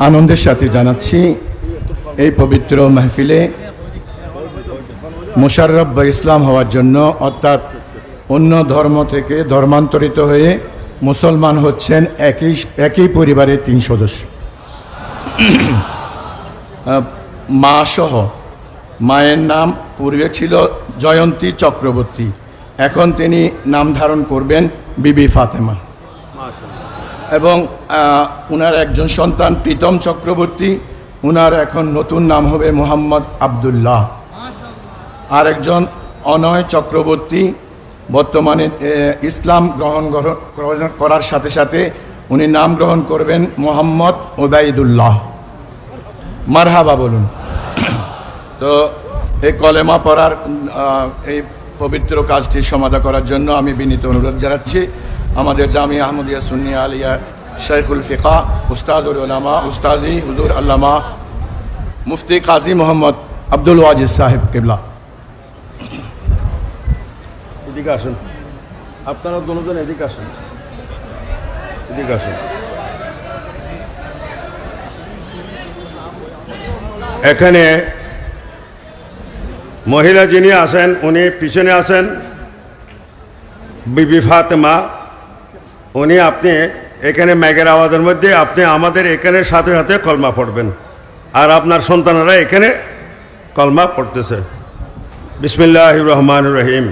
আনন্দের সাথে জানাচ্ছি এই পবিত্র মাহফিলে মুশাররফ বা ইসলাম হওয়ার জন্য, অর্থাৎ অন্য ধর্ম থেকে ধর্মান্তরিত হয়ে মুসলমান হচ্ছেন একই পরিবারের 3 সদস্য। মা সহ। মায়ের নাম পূর্বে ছিল জয়ন্তী চক্রবর্তী, এখন তিনি নাম ধারণ করবেন বিবি ফাতেমা। এবং উনার একজন সন্তান প্রীতম চক্রবর্তী, উনার এখন নতুন নাম হবে মোহাম্মদ আবদুল্লাহ। আর একজন অনয় চক্রবর্তী বর্তমানে ইসলাম গ্রহণ করার সাথে সাথে উনি নাম গ্রহণ করবেন মোহাম্মদ ওবায়দুল্লাহ। মারহাবা বলুন। তো এই কলেমা পড়ার এই পবিত্র কাজটি সমাধা করার জন্য আমি বিনীত অনুরোধ জানাচ্ছি আমাদের জামিয়া আহমদিয়া সুন্নিয়া আলিয়া শাইখুল ফিকা উস্তাজুল উলামা উস্তাজি হুজুর আল্লামা মুফতি কাজী মোহাম্মদ আব্দুল ওয়াজিদ সাহেব কিবলা। এদিকে আসুন, আপনারা দুজন এদিকে আসুন, এদিকে আসুন। এখানে মহিলা যিনি আছেন উনি পিছনে আছেন, বিবি ফাতেমা। উনি আপনি এখানে ম্যাগের আওয়াজের মধ্যে আপনি আমাদের এখানে সাথে সাথে কলমা পড়বেন, আর আপনার সন্তানরা এখানে কলমা পড়তেছে। বিসমিল্লাহির রহমানির রহিম।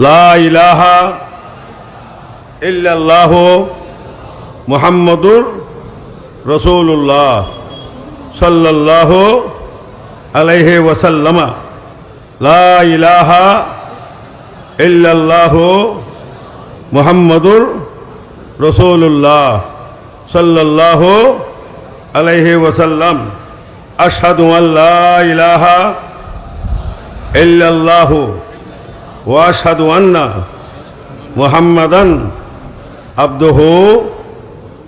লা ইলাহা ইল্লাল্লাহু মুহাম্মাদুর রাসূলুল্লাহ সাল্লাল্লাহু আলাইহি ওয়াসাল্লাম। লা ইলাহা ইল্লাল্লাহু মুহাম্মাদুর রাসূলুল্লাহ সাল্লাল্লাহু আলাইহি ওয়াসাল্লাম। আশহাদু আল লা ইলাহা ইল্লাল্লাহু ওয়া আশহাদু আন্না মুহাম্মাদান আবদুহু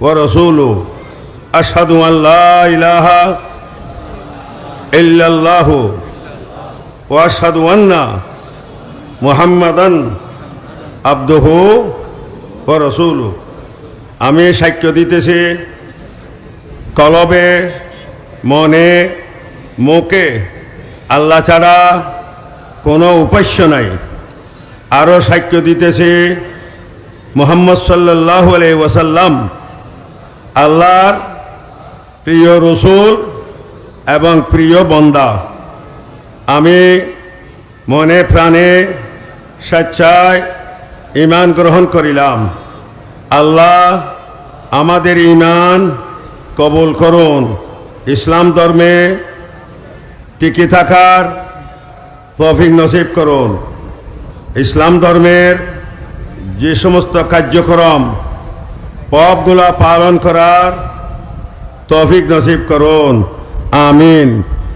ওয়া রাসূলুহু। আশহাদু আল লা ইলাহা ইল্লাল্লাহু ওয়া আশহাদু আন্না মুহাম্মাদান আবদুহু ওয়া রাসূলুহু। আমি সাক্ষ্য দিতেছি কলবে মনে মুখে আল্লাহ ছাড়া কোনো উপাস্য নাই। আরও সাক্ষ্য দিতেছি মুহাম্মদ সাল্লাল্লাহু আলাইহি ওয়াসাল্লাম আল্লাহর প্রিয় রসূল এবং প্রিয় বান্দা। আমি মনে প্রাণে স্বেচ্ছায় ঈমান গ্রহণ করিলাম। আল্লাহ আমাদের ঈমান কবুল করুন, ইসলাম ধর্মে টিকে থাকার তৌফিক নসিব করুন, ইসলাম ধর্মের যে সমস্ত কার্যক্রম পথগুলা পালন করার তৌফিক নসিব করুন। আমিন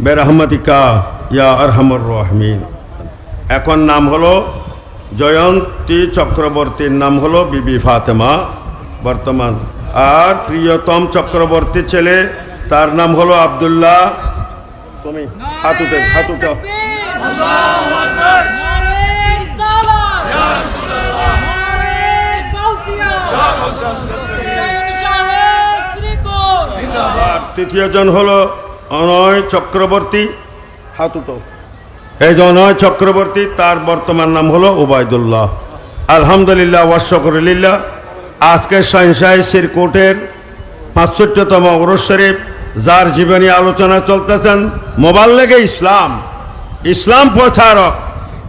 বেরহমাতিকা ইয়া আরহামুর রাহিমিন। এখন নাম হলো জয়ন্তী চক্রবর্তীর নাম হলো বিবি ফাতেমা বর্তমান। আর প্রিয়তম চক্রবর্তী ছেলে তার নাম হলো আবদুল্লাহ। তুমি হাত উঠে তৃতীয় জন হলো অনয় চক্রবর্তী, হাত উঠো। এই যে অনয় চক্রবর্তী, তার বর্তমান নাম হলো ওবায়দুল্লাহ। আলহামদুলিল্লাহ ওয়া শুকরুলিল্লাহ। আজকের শাহী সিরকোটের 65তম ওরস শরীফ, যার জীবনী আলোচনা চলতেছেন মোবাল্লেগে ইসলাম, ইসলাম প্রচারক।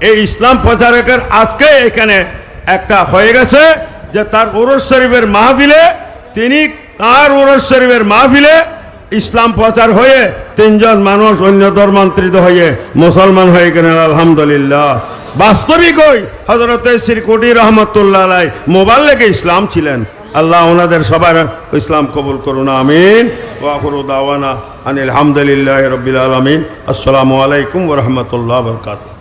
এই ইসলাম প্রচারকের আজকে এখানে একটা হয়ে গেছে যে তার ওরস শরীফের মাহফিলে তিনি তার ওরস শরীফের মাহফিলে ইসলাম প্রচার হয়ে 3 জন মানুষ অন্য ধর্মান্তরিত হয়ে মুসলমান হয়ে গেলেন। আলহামদুলিল্লাহ। বাস্তবিকই হযরতে সিরকুটি রহমতুল্লাহ আলাই মোবাল্লেগে ইসলাম ছিলেন। আল্লাহ ওনাদের সবার ইসলাম কবুল করুন। আমিন। ওয়া আখিরু দাওয়ানা আনিল হামদুলিল্লাহি রাব্বিল আলামিন। আসসালামু আলাইকুম ওয়া রাহমাতুল্লাহি ওয়া বারাকাতুহু।